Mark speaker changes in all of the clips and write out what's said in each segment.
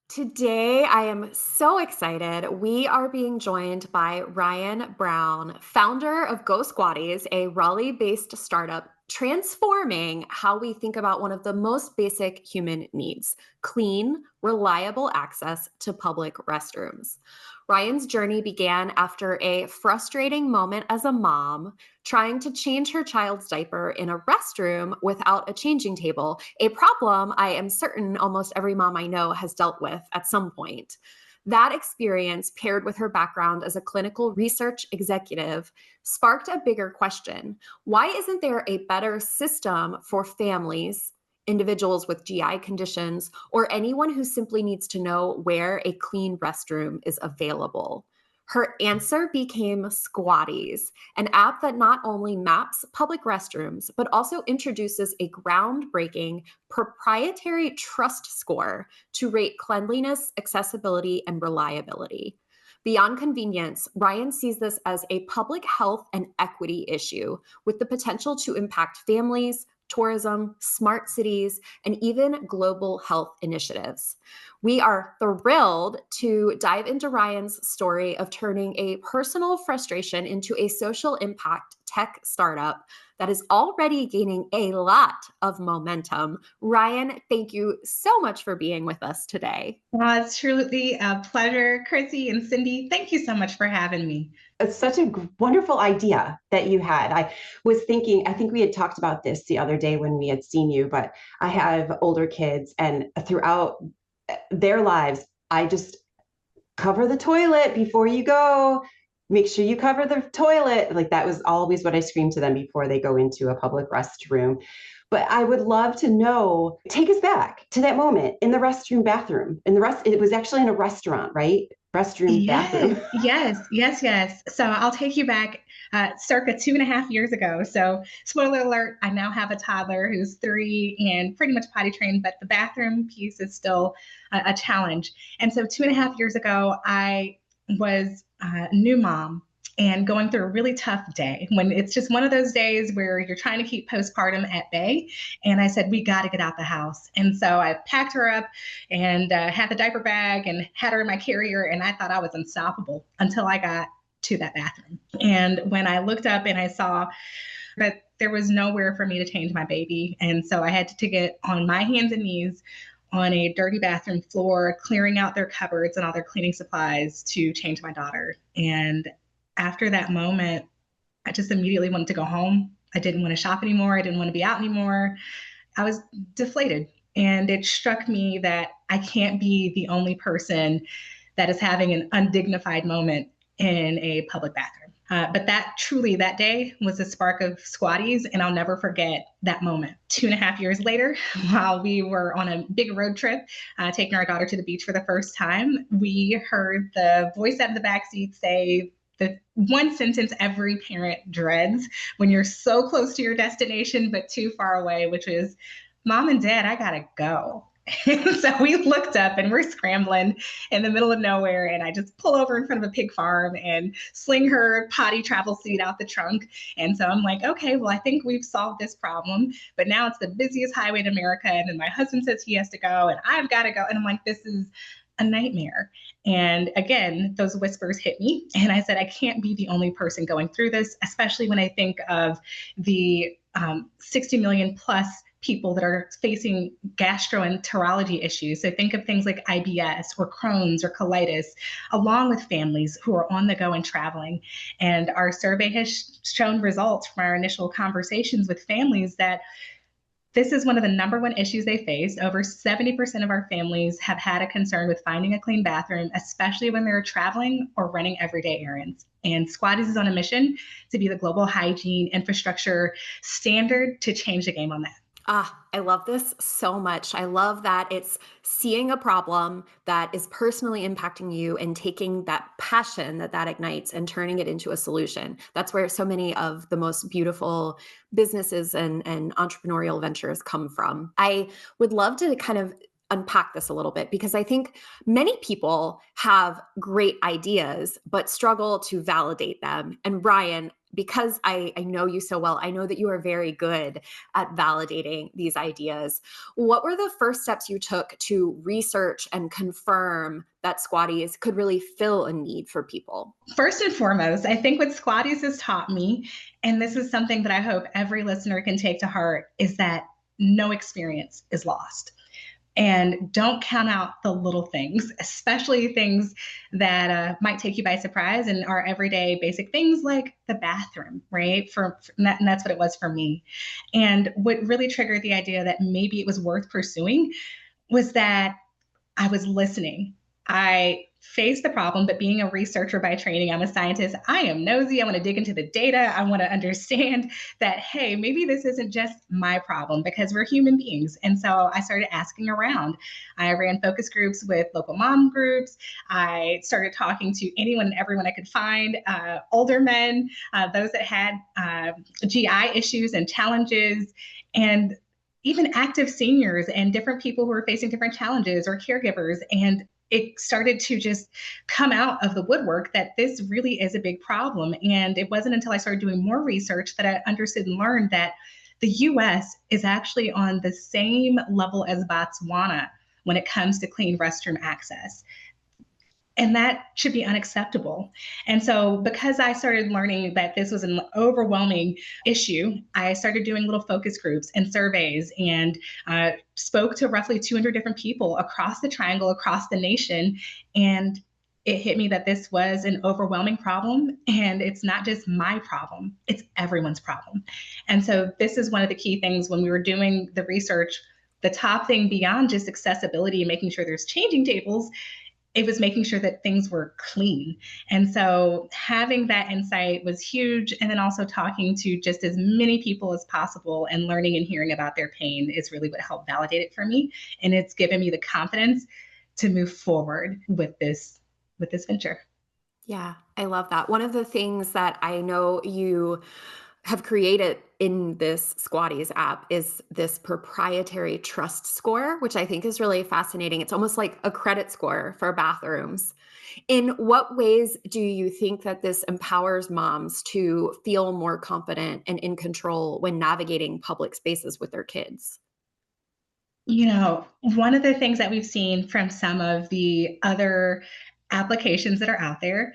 Speaker 1: Today, I am so excited. We are being joined by Ryan Brown, founder of Go Squadies, a Raleigh based startup transforming how we think about one of the most basic human needs: clean, reliable access to public restrooms. Ryan's journey began after a frustrating moment as a mom trying to change her child's diaper in a restroom without a changing table, a problem I am certain almost every mom I know has dealt with at some point. That experience, paired with her background as a clinical research executive, sparked a bigger question. Why isn't there a better system for families, individuals with GI conditions, or anyone who simply needs to know where a clean restroom is available? Her answer became Squatties, an app that not only maps public restrooms, but also introduces a groundbreaking proprietary trust score to rate cleanliness, accessibility, and reliability. Beyond convenience, Ryan sees this as a public health and equity issue with the potential to impact families, tourism, smart cities, and even global health initiatives. We are thrilled to dive into Ryan's story of turning a personal frustration into a social impact tech startup that is already gaining a lot of momentum. Ryan, thank you so much for being with us today.
Speaker 2: Well, it's truly a pleasure, Chrissy and Cindy. Thank you so much for having me.
Speaker 3: It's such a wonderful idea that you had. I was thinking, I think we had talked about this the other day when we had seen you, but I have older kids, and throughout their lives, I just cover the toilet before you go. Make sure you cover the toilet. Like that was always what I screamed to them before they go into a public restroom. But I would love to know, take us back to that moment in the restroom bathroom. It was actually in a restaurant, right? Restroom
Speaker 2: Yes,
Speaker 3: bathroom.
Speaker 2: yes. So I'll take you back circa 2.5 years ago. So, spoiler alert, I now have a toddler who's 3 and pretty much potty trained, but the bathroom piece is still a challenge. And so, 2.5 years ago, I was a new mom and going through a really tough day when it's just one of those days where you're trying to keep postpartum at bay. And I said, we got to get out the house. And so I packed her up and had the diaper bag and had her in my carrier. And I thought I was unstoppable until I got to that bathroom. And when I looked up and I saw that there was nowhere for me to change my baby. And so I had to get on my hands and knees on a dirty bathroom floor, clearing out their cupboards and all their cleaning supplies to change my daughter. And after that moment, I just immediately wanted to go home. I didn't want to shop anymore. I didn't want to be out anymore. I was deflated. And it struck me that I can't be the only person that is having an undignified moment in a public bathroom. But that day was the spark of Squatties, and I'll never forget that moment. 2.5 years later, while we were on a big road trip, taking our daughter to the beach for the first time, we heard the voice out of the backseat say the one sentence every parent dreads when you're so close to your destination but too far away, which is, Mom and Dad, I gotta go. So we looked up and we're scrambling in the middle of nowhere. And I just pull over in front of a pig farm and sling her potty travel seat out the trunk. And so I'm like, okay, well, I think we've solved this problem. But now it's the busiest highway in America. And then my husband says he has to go and I've got to go. And I'm like, this is a nightmare. And again, those whispers hit me. And I said, I can't be the only person going through this, especially when I think of the 60 million plus people that are facing gastroenterology issues. So think of things like IBS or Crohn's or colitis, along with families who are on the go and traveling. And our survey has shown results from our initial conversations with families that this is one of the number one issues they face. Over 70% of our families have had a concern with finding a clean bathroom, especially when they're traveling or running everyday errands. And Squatties is on a mission to be the global hygiene infrastructure standard to change the game on that.
Speaker 1: I love this so much. I love that it's seeing a problem that is personally impacting you and taking that passion that ignites and turning it into a solution. That's where so many of the most beautiful businesses and entrepreneurial ventures come from. I would love to kind of unpack this a little bit because I think many people have great ideas but struggle to validate them. And Ryan, because I know you so well, I know that you are very good at validating these ideas. What were the first steps you took to research and confirm that squatties could really fill a need for people?
Speaker 2: First and foremost, I think what Squatties has taught me, and this is something that I hope every listener can take to heart, is that no experience is lost. And don't count out the little things, especially things that might take you by surprise and are everyday basic things like the bathroom, right? And that's what it was for me. And what really triggered the idea that maybe it was worth pursuing was that I was listening. I faced the problem, but being a researcher by training, I'm a scientist. I am nosy. I want to dig into the data. I want to understand that, hey, maybe this isn't just my problem because we're human beings. And so I started asking around. I ran focus groups with local mom groups. I started talking to anyone and everyone I could find, older men, those that had GI issues and challenges. And even active seniors and different people who are facing different challenges or caregivers. And it started to just come out of the woodwork that this really is a big problem. And it wasn't until I started doing more research that I understood and learned that the US is actually on the same level as Botswana when it comes to clean restroom access. And that should be unacceptable. And so, because I started learning that this was an overwhelming issue, I started doing little focus groups and surveys and spoke to roughly 200 different people across the triangle, across the nation. And it hit me that this was an overwhelming problem. And it's not just my problem, it's everyone's problem. And so, this is one of the key things when we were doing the research. The top thing beyond just accessibility and making sure there's changing tables, it was making sure that things were clean. And so having that insight was huge. And then also talking to just as many people as possible and learning and hearing about their pain is really what helped validate it for me. And it's given me the confidence to move forward with this venture.
Speaker 1: Yeah, I love that. One of the things that I know you have created in this Squatties app is this proprietary trust score, which I think is really fascinating. It's almost like a credit score for bathrooms. In what ways do you think that this empowers moms to feel more confident and in control when navigating public spaces with their kids?
Speaker 2: One of the things that we've seen from some of the other applications that are out there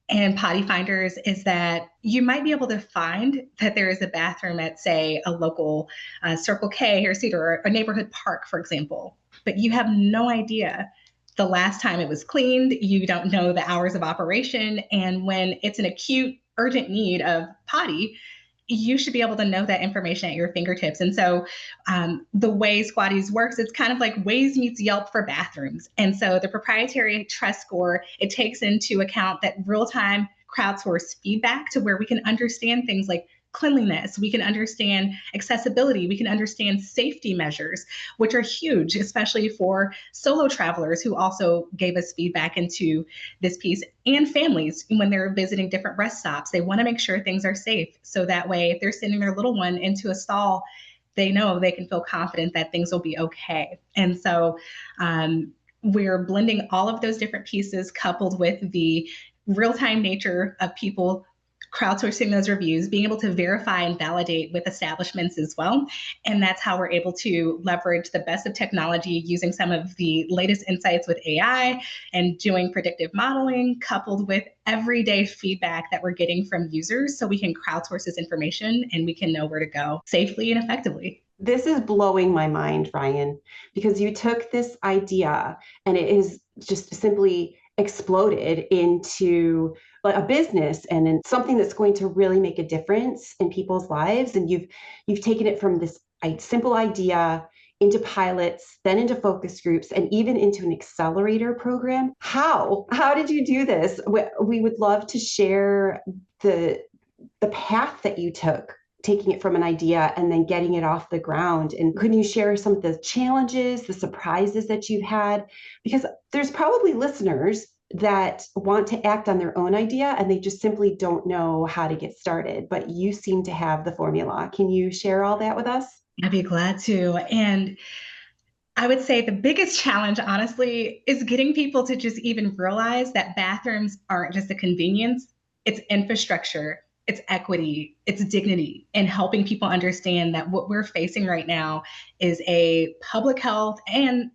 Speaker 2: and potty finders is that you might be able to find that there is a bathroom at, say, a local Circle K or Cedar or a neighborhood park, for example, but you have no idea the last time it was cleaned. You don't know the hours of operation. And when it's an acute, urgent need of potty, you should be able to know that information at your fingertips. And so the way Squatties works, it's kind of like Waze meets Yelp for bathrooms. And so the proprietary trust score, it takes into account that real-time crowdsourced feedback to where we can understand things like cleanliness, we can understand accessibility, we can understand safety measures, which are huge, especially for solo travelers who also gave us feedback into this piece, and families when they're visiting different rest stops. They want to make sure things are safe. So that way, if they're sending their little one into a stall, they know they can feel confident that things will be okay. And so we're blending all of those different pieces coupled with the real-time nature of people crowdsourcing those reviews, being able to verify and validate with establishments as well. And that's how we're able to leverage the best of technology using some of the latest insights with AI and doing predictive modeling coupled with everyday feedback that we're getting from users so we can crowdsource this information and we can know where to go safely and effectively.
Speaker 3: This is blowing my mind, Ryan, because you took this idea and it is just simply exploded into a business and in something that's going to really make a difference in people's lives. And you've taken it from this simple idea into pilots, then into focus groups, and even into an accelerator program. How did you do this? We would love to share the path that you took, taking it from an idea and then getting it off the ground. And can you share some of the challenges, the surprises that you've had? Because there's probably listeners that want to act on their own idea and they just simply don't know how to get started, but you seem to have the formula. Can you share all that with us?
Speaker 2: I'd be glad to. And I would say the biggest challenge, honestly, is getting people to just even realize that bathrooms aren't just a convenience, it's infrastructure it's equity, it's dignity, and helping people understand that what we're facing right now is a public health and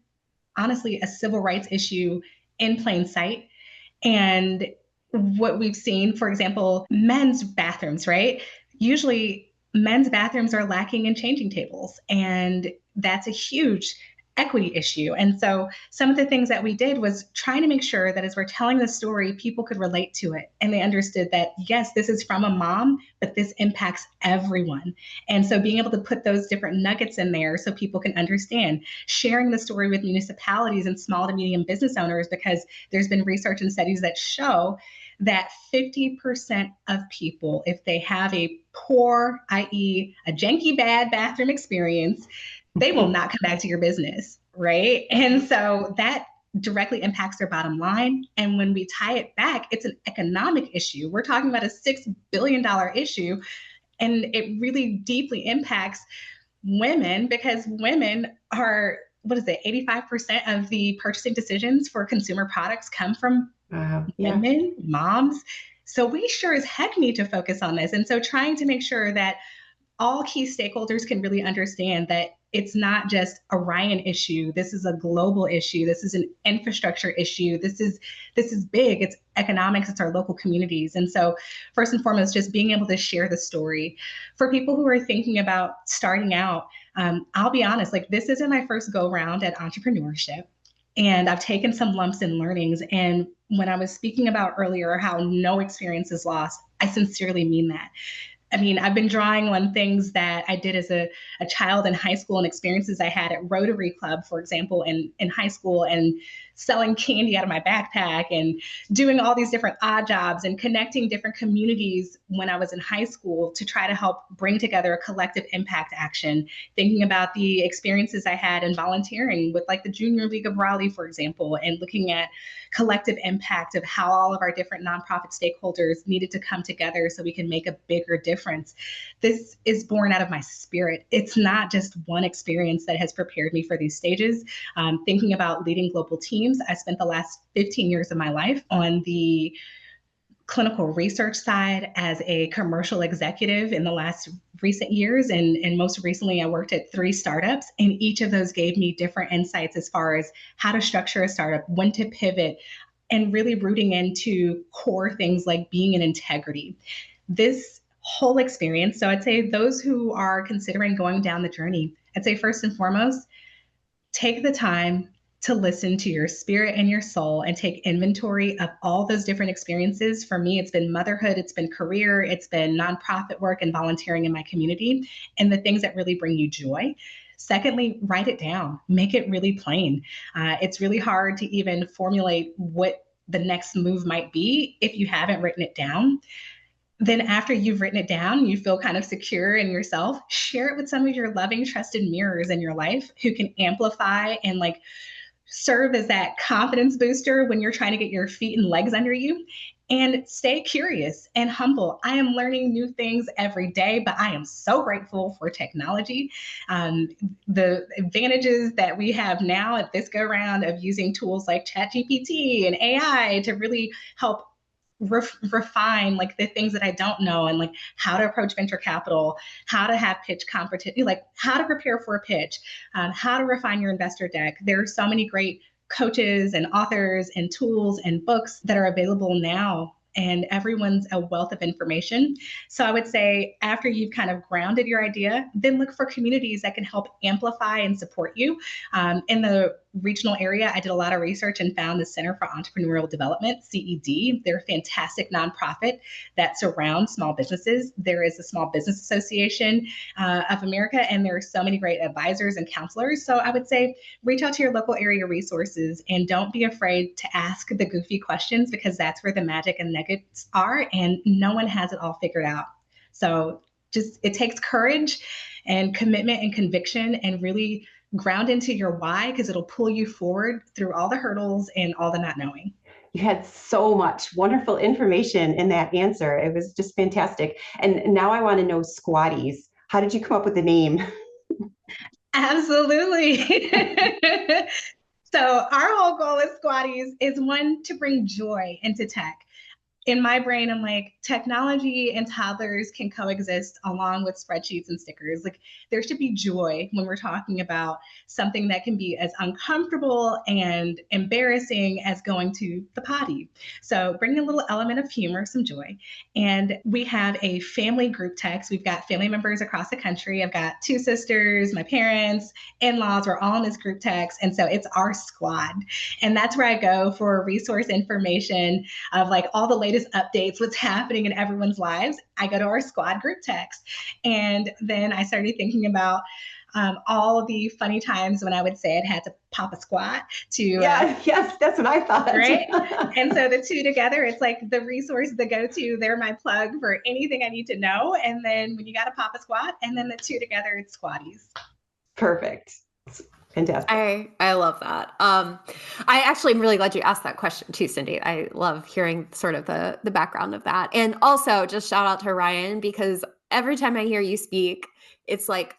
Speaker 2: honestly a civil rights issue in plain sight. And what we've seen, for example, men's bathrooms, right? Usually men's bathrooms are lacking in changing tables, and that's a huge equity issue. And so some of the things that we did was trying to make sure that as we're telling the story, people could relate to it and they understood that, yes, this is from a mom, but this impacts everyone. And so being able to put those different nuggets in there so people can understand, sharing the story with municipalities and small to medium business owners, because there's been research and studies that show that 50% of people, if they have a poor, i.e., a janky bad bathroom experience, they will not come back to your business, right? And so that directly impacts their bottom line. And when we tie it back, it's an economic issue. We're talking about a $6 billion issue, and it really deeply impacts women because women are, what is it, 85% of the purchasing decisions for consumer products come from
Speaker 3: Yeah.
Speaker 2: women, moms. So we sure as heck need to focus on this. And so trying to make sure that all key stakeholders can really understand that it's not just a Ryan issue. This is a global issue. This is an infrastructure issue. This is big. It's economics. It's our local communities. And so first and foremost, just being able to share the story for people who are thinking about starting out. I'll be honest, like this isn't my first go round at entrepreneurship. And I've taken some lumps and learnings. And when I was speaking about earlier how no experience is lost, I sincerely mean that. I mean, I've been drawing on things that I did as a child in high school and experiences I had at Rotary Club, for example, in high school, and selling candy out of my backpack and doing all these different odd jobs and connecting different communities when I was in high school to try to help bring together a collective impact action. Thinking about the experiences I had in volunteering with like the Junior League of Raleigh, for example, and looking at collective impact of how all of our different nonprofit stakeholders needed to come together so we can make a bigger difference. This is born out of my spirit. It's not just one experience that has prepared me for these stages. Thinking about leading global teams, I spent the last 15 years of my life on the clinical research side as a commercial executive in the last recent years. And most recently, I worked at 3 startups, and each of those gave me different insights as far as how to structure a startup, when to pivot, and really rooting into core things like being in integrity. This whole experience, so I'd say those who are considering going down the journey, I'd say first and foremost, take the time to listen to your spirit and your soul and take inventory of all those different experiences. For me, it's been motherhood, it's been career, it's been nonprofit work and volunteering in my community, and the things that really bring you joy. Secondly, write it down, make it really plain. It's really hard to even formulate what the next move might be if you haven't written it down. Then after you've written it down, you feel kind of secure in yourself, share it with some of your loving, trusted mirrors in your life who can amplify and like serve as that confidence booster when you're trying to get your feet and legs under you. And stay curious and humble. I am learning new things every day, but I am so grateful for technology. The advantages that we have now at this go round of using tools like ChatGPT and AI to really help refine like the things that I don't know, and like how to approach venture capital, how to have pitch competition, like how to prepare for a pitch, how to refine your investor deck. There are so many great coaches and authors and tools and books that are available now, and everyone's a wealth of information. So I would say after you've kind of grounded your idea, then look for communities that can help amplify and support you. In the regional area, I did a lot of research and found the Center for Entrepreneurial Development, CED. They're a fantastic nonprofit that surrounds small businesses. There is the Small Business Association of America, and there are so many great advisors and counselors. So I would say reach out to your local area resources and don't be afraid to ask the goofy questions, because that's where the magic and nuggets are, and no one has it all figured out. So just it takes courage and commitment and conviction, and really ground into your why, because it'll pull you forward through all the hurdles and all the not knowing.
Speaker 3: You had so much wonderful information in that answer. It was just fantastic. And now I want to know Squadies. How did you come up with the name?
Speaker 2: Absolutely. So our whole goal as Squadies is one, to bring joy into tech. in my brain, I'm like, technology and toddlers can coexist along with spreadsheets and stickers. Like, there should be joy when we're talking about something that can be as uncomfortable and embarrassing as going to the potty. So bring a little element of humor, some joy. And we have a family group text. We've got family members across the country. I've got two sisters, my parents, in-laws. We're all in this group text. And so it's our squad. And that's where I go for resource information of like all the latest updates, what's happening in everyone's lives. I go to our squad group text. And then I started thinking about all the funny times when I would say I'd had to pop a squat to,
Speaker 3: Yeah, yes, that's what I thought.
Speaker 2: right? And so the two together, it's like the resource, the go-to, they're my plug for anything I need to know. And then when you got to pop a squat, and then the two together, it's Squaddies.
Speaker 3: Perfect. Fantastic.
Speaker 1: I love that. I actually am really glad you asked that question too, Cindy. I love hearing sort of the background of that. And also just shout out to Ryan, because every time I hear you speak, it's like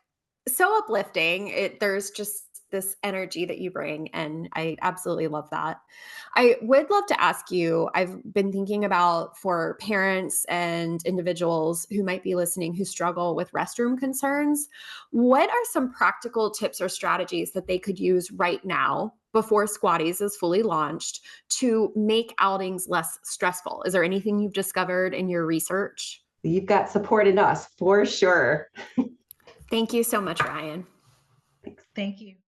Speaker 1: so uplifting. There's just this energy that you bring, and I absolutely love that. I would love to ask you, I've been thinking about, for parents and individuals who might be listening who struggle with restroom concerns, what are some practical tips or strategies that they could use right now before Squatties is fully launched to make outings less stressful? Is there anything you've discovered in your research?
Speaker 3: You've got support in us for sure.
Speaker 1: Thank you so much, Ryan.
Speaker 2: Thank you.